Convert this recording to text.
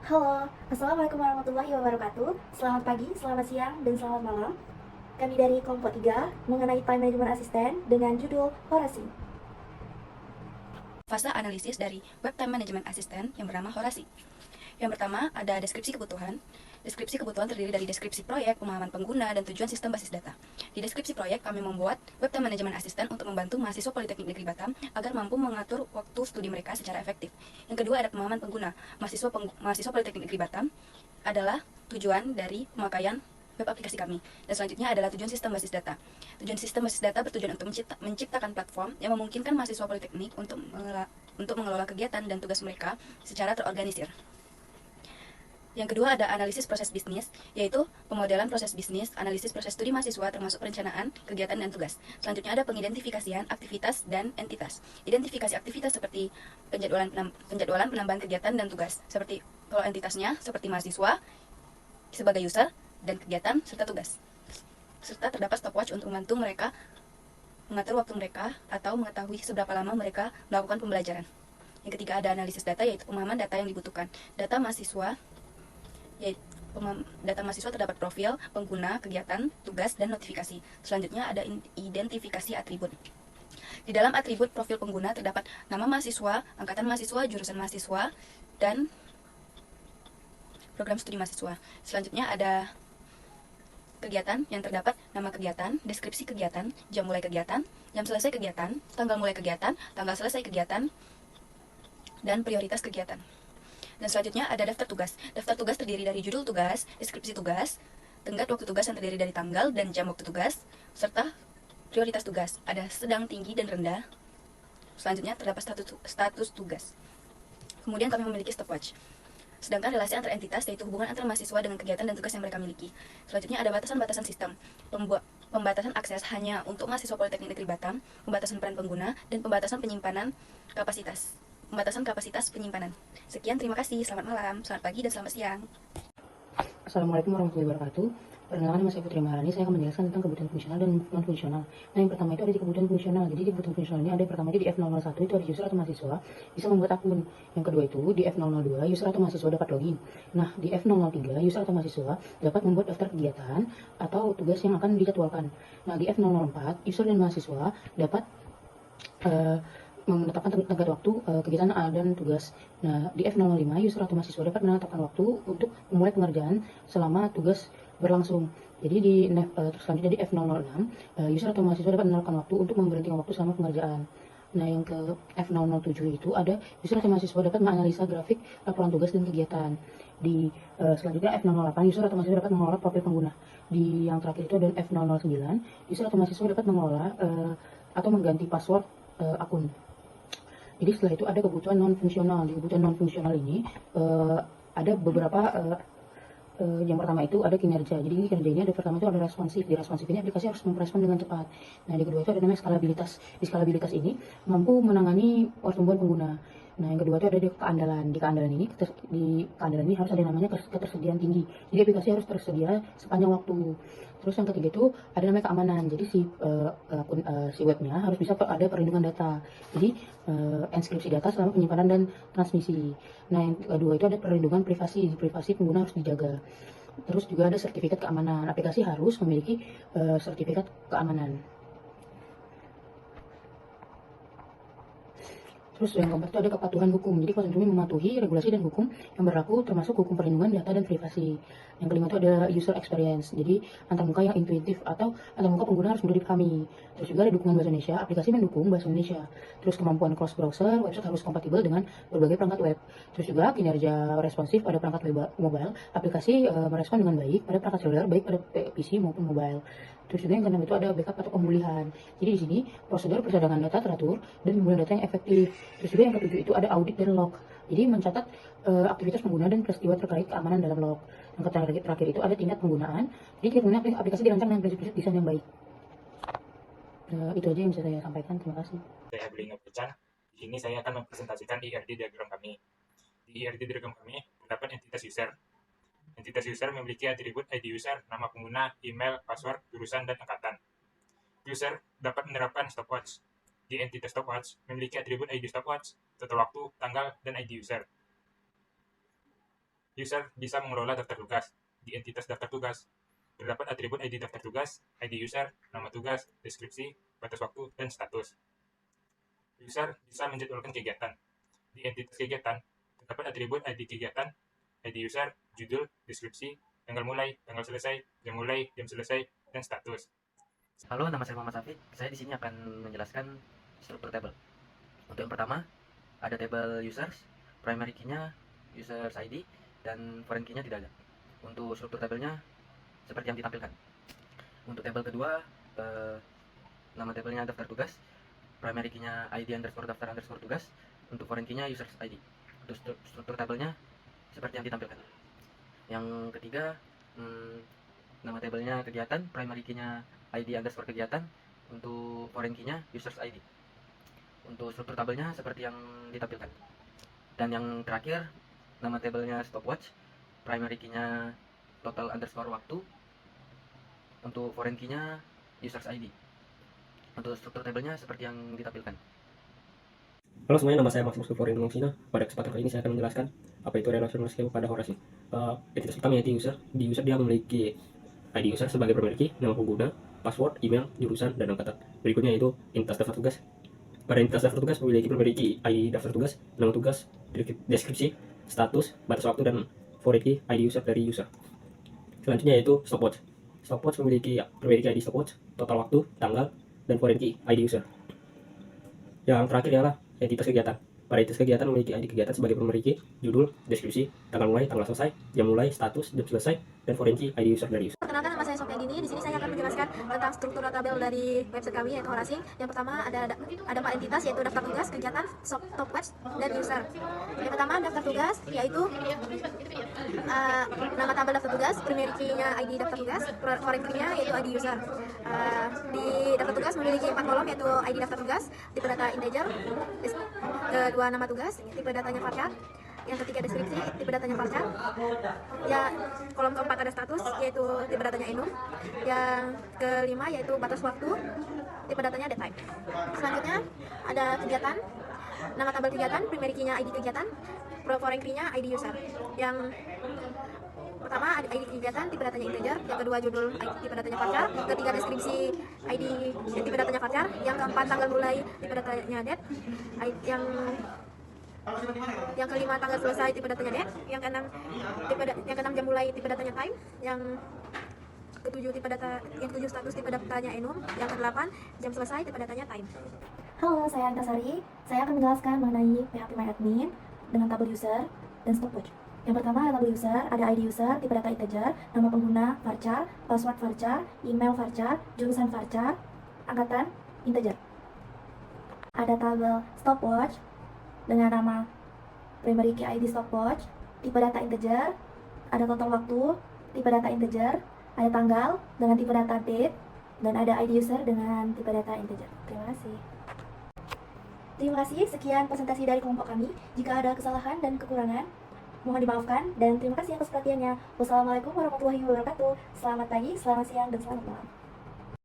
Halo, Assalamualaikum warahmatullahi wabarakatuh. Selamat pagi, selamat siang, dan selamat malam. Kami dari kelompok 3 mengenai time management asisten dengan judul Horasi. Fase analisis dari Web Time Management Assistant yang bernama Horasi. Yang pertama ada deskripsi kebutuhan. Deskripsi kebutuhan terdiri dari deskripsi proyek, pemahaman pengguna, dan tujuan sistem basis data. Di deskripsi proyek, kami membuat Web Time Management Assistant untuk membantu mahasiswa Politeknik Negeri Batam agar mampu mengatur waktu studi mereka secara efektif. Yang kedua ada pemahaman pengguna. Mahasiswa Politeknik Negeri Batam adalah tujuan dari pemakaian web aplikasi kami. Dan selanjutnya adalah tujuan sistem basis data. Tujuan sistem basis data bertujuan untuk menciptakan platform yang memungkinkan mahasiswa politeknik untuk mengelola kegiatan dan tugas mereka secara terorganisir. Yang kedua ada analisis proses bisnis, yaitu pemodelan proses bisnis, analisis proses studi mahasiswa termasuk perencanaan, kegiatan, dan tugas. Selanjutnya ada pengidentifikasian aktivitas dan entitas. Identifikasi aktivitas seperti penjadwalan penambahan kegiatan dan tugas. Seperti kalau entitasnya seperti mahasiswa sebagai user dan kegiatan serta tugas. Serta terdapat stopwatch untuk membantu mereka mengatur waktu mereka atau mengetahui seberapa lama mereka melakukan pembelajaran. Yang ketiga ada analisis data, yaitu pemahaman data yang dibutuhkan. Data mahasiswa terdapat profil, pengguna, kegiatan, tugas, dan notifikasi. Selanjutnya ada identifikasi atribut. Di dalam atribut profil pengguna terdapat nama mahasiswa, angkatan mahasiswa, jurusan mahasiswa, dan program studi mahasiswa. Selanjutnya ada kegiatan yang terdapat nama kegiatan, deskripsi kegiatan, jam mulai kegiatan, jam selesai kegiatan, tanggal mulai kegiatan, tanggal selesai kegiatan, dan prioritas kegiatan. Dan selanjutnya ada daftar tugas. Daftar tugas terdiri dari judul tugas, deskripsi tugas, tenggat waktu tugas yang terdiri dari tanggal dan jam waktu tugas, serta prioritas tugas. Ada sedang, tinggi, dan rendah. Selanjutnya terdapat status tugas. Kemudian kami memiliki stopwatch. Sedangkan relasi antar entitas, yaitu hubungan antar mahasiswa dengan kegiatan dan tugas yang mereka miliki. Selanjutnya ada batasan-batasan sistem. Pembatasan akses hanya untuk mahasiswa Politeknik Negeri Batam, pembatasan peran pengguna, dan pembatasan kapasitas penyimpanan. Sekian, terima kasih. Selamat malam, selamat pagi, dan selamat siang. Assalamualaikum warahmatullahi wabarakatuh. Perkenalkan, nama saya Putri Maharani. Saya akan menjelaskan tentang kebutuhan fungsional dan non fungsional. Nah, yang pertama itu ada di kebutuhan fungsional. Jadi di kebutuhan fungsional ini ada yang pertama itu di F001 itu ada user atau mahasiswa bisa membuat akun. Yang kedua itu di F002 user atau mahasiswa dapat login. Nah, di F003 user atau mahasiswa dapat membuat daftar kegiatan atau tugas yang akan dijadwalkan. Nah, di F004 user dan mahasiswa dapat menetapkan tenggat waktu kegiatan dan tugas. Nah, di F005 user atau mahasiswa dapat menetapkan waktu untuk memulai pengerjaan selama tugas berlangsung. Jadi di selanjutnya di F006 user atau mahasiswa dapat menentukan waktu untuk memberhentikan waktu selama pengerjaan. Nah, yang ke F007 itu ada user atau mahasiswa dapat menganalisa grafik laporan tugas dan kegiatan. Di selanjutnya F008 user atau mahasiswa dapat mengelola profil pengguna. Di yang terakhir itu ada F009 user atau mahasiswa dapat mengelola atau mengganti password akun. Jadi setelah itu ada kebutuhan non fungsional. Di kebutuhan non fungsional ini ada beberapa yang pertama itu ada kinerja. Jadi ini kinerja ini ada pertama itu ada responsif. Di responsif ini aplikasi harus merespon dengan cepat. Nah, di kedua itu ada namanya skalabilitas. Di skalabilitas ini mampu menangani pertumbuhan pengguna. Nah, yang kedua itu ada di keandalan. Di keandalan ini harus ada namanya ketersediaan tinggi. Jadi aplikasi harus tersedia sepanjang waktu. Terus yang ketiga itu ada namanya keamanan. Jadi si webnya harus bisa ada perlindungan data. Jadi enskripsi data selama penyimpanan dan transmisi. Nah, yang kedua itu ada perlindungan privasi. Privasi pengguna harus dijaga. Terus juga ada sertifikat keamanan. Aplikasi harus memiliki sertifikat keamanan. Terus yang keempat itu ada kepatuhan hukum. Jadi konsumen mematuhi regulasi dan hukum yang berlaku termasuk hukum perlindungan data dan privasi. Yang kelima itu ada user experience. Jadi antarmuka yang intuitif atau antarmuka pengguna harus mudah dipahami. Terus juga ada dukungan bahasa Indonesia. Aplikasi mendukung bahasa Indonesia. Terus kemampuan cross browser, website harus kompatibel dengan berbagai perangkat web. Terus juga kinerja responsif pada perangkat web mobile. Aplikasi merespon dengan baik pada perangkat seluler, baik pada PC maupun mobile. Terus juga yang keenam itu ada backup atau pemulihan. Jadi di sini prosedur percadangan data teratur dan pemulihan data yang efektif. Terus juga yang ketujuh itu ada audit dan log. Jadi mencatat aktivitas pengguna dan peristiwa terkait keamanan dalam log. Yang terakhir itu ada tingkat penggunaan. Jadi tingkat penggunaan aplikasi dirancang dengan prinsip-prinsip desain yang baik. Itu aja yang bisa saya sampaikan. Terima kasih. Saya Beli Ngepecan. Di sini saya akan mempresentasikan IRD diagram kami. Di IRD diagram kami terdapat entitas user. Entitas user memiliki atribut ID user, nama pengguna, email, password, jurusan, dan angkatan. User dapat menerapkan stopwatch. Di entitas stopwatch memiliki atribut ID stopwatch, total waktu, tanggal, dan ID user. User bisa mengelola daftar tugas. Di entitas daftar tugas, terdapat atribut ID daftar tugas, ID user, nama tugas, deskripsi, batas waktu, dan status. User bisa menjadwalkan kegiatan. Di entitas kegiatan, terdapat atribut ID kegiatan, ID user, judul, deskripsi, tanggal mulai, tanggal selesai, jam mulai, jam selesai, dan status. Halo, nama saya Muhammad Syafiq. Saya di sini akan menjelaskan struktur tabel. Untuk yang pertama, ada tabel users, primary key-nya users ID, dan foreign key-nya tidak ada. Untuk struktur tabelnya seperti yang ditampilkan. Untuk tabel kedua, nama tabelnya daftar tugas, primary key-nya ID underscore daftar underscore tugas, untuk foreign key-nya users ID. Untuk struktur tabelnya seperti yang ditampilkan. Yang ketiga, nama tabelnya kegiatan, primary key-nya ID underscore kegiatan, untuk foreign key-nya users ID. Untuk struktur tabelnya seperti yang ditampilkan. Dan yang terakhir, nama tabelnya stopwatch, primary key-nya total underscore waktu, untuk foreign key-nya users ID. Untuk struktur tabelnya seperti yang ditampilkan. Halo semuanya, nama saya Maximus Kuforin Lumsina. Pada kesempatan kali ini saya akan menjelaskan apa itu relational scheme pada Horasi. Entitas pertama yaitu user. Di user dia memiliki ID user sebagai primary key, nama pengguna, password, email, jurusan, dan angkatan. Berikutnya yaitu entitas daftar tugas. Pada entitas daftar tugas memiliki primary key ID daftar tugas, nama tugas, deskripsi, status, batas waktu, dan foreign key ID user dari user. Selanjutnya yaitu stopwatch. Stopwatch memiliki primary key ID stopwatch, total waktu, tanggal, dan foreign key ID user. Yang terakhir ialah entitas kegiatan. Pada entitas kegiatan memiliki ID kegiatan sebagai primary key, judul, deskripsi, tanggal mulai, tanggal selesai, jam mulai, status, jam selesai, dan foreign key ID user dari user. Perkenalkan, nama saya Sophia Dini. Di sini saya akan menjelaskan tentang struktur tabel dari website kami yaitu Horasi. Yang pertama ada 4 entitas yaitu daftar tugas, kegiatan, stopwatch, dan user. Yang pertama daftar tugas yaitu nama tabel daftar tugas, primary key-nya ID daftar tugas, foreign key-nya yaitu ID user. Di daftar tugas memiliki 4 kolom yaitu ID daftar tugas, tipe data integer, kedua nama tugas, tipe datanya varchar, yang ketiga deskripsi, tipe datanya varchar. Ya, kolom keempat ada status yaitu tipe datanya enum. Yang kelima yaitu batas waktu, tipe datanya date type. Selanjutnya ada kegiatan, nama tabel kegiatan, primary key-nya ID kegiatan, foreign key-nya ID user. Yang pertama ada ID kegiatan, tipe datanya integer, yang kedua judul tipe datanya varchar, ketiga deskripsi ID tipe datanya varchar, yang keempat tanggal mulai tipe datanya date, yang kelima tanggal selesai tipe datanya date, yang keenam jam mulai tipe datanya time, yang ketujuh status tipe datanya enum, yang kedelapan jam selesai tipe datanya time. Halo, saya Antasari. Saya akan menjelaskan mengenai PHP MyAdmin dengan tabel user dan stopwatch. Yang pertama ada tabel user, ada ID user, tipe data integer, nama pengguna, varchar, password varchar, email varchar, jurusan varchar, angkatan, integer. Ada tabel stopwatch dengan nama primary key ID stopwatch, tipe data integer, ada total waktu, tipe data integer, ada tanggal dengan tipe data date, dan ada ID user dengan tipe data integer. Terima kasih. Terima kasih, sekian presentasi dari kelompok kami. Jika ada kesalahan dan kekurangan, mohon dimaafkan, dan terima kasih atas perhatiannya. Wassalamualaikum warahmatullahi wabarakatuh. Selamat pagi, selamat siang, dan selamat malam.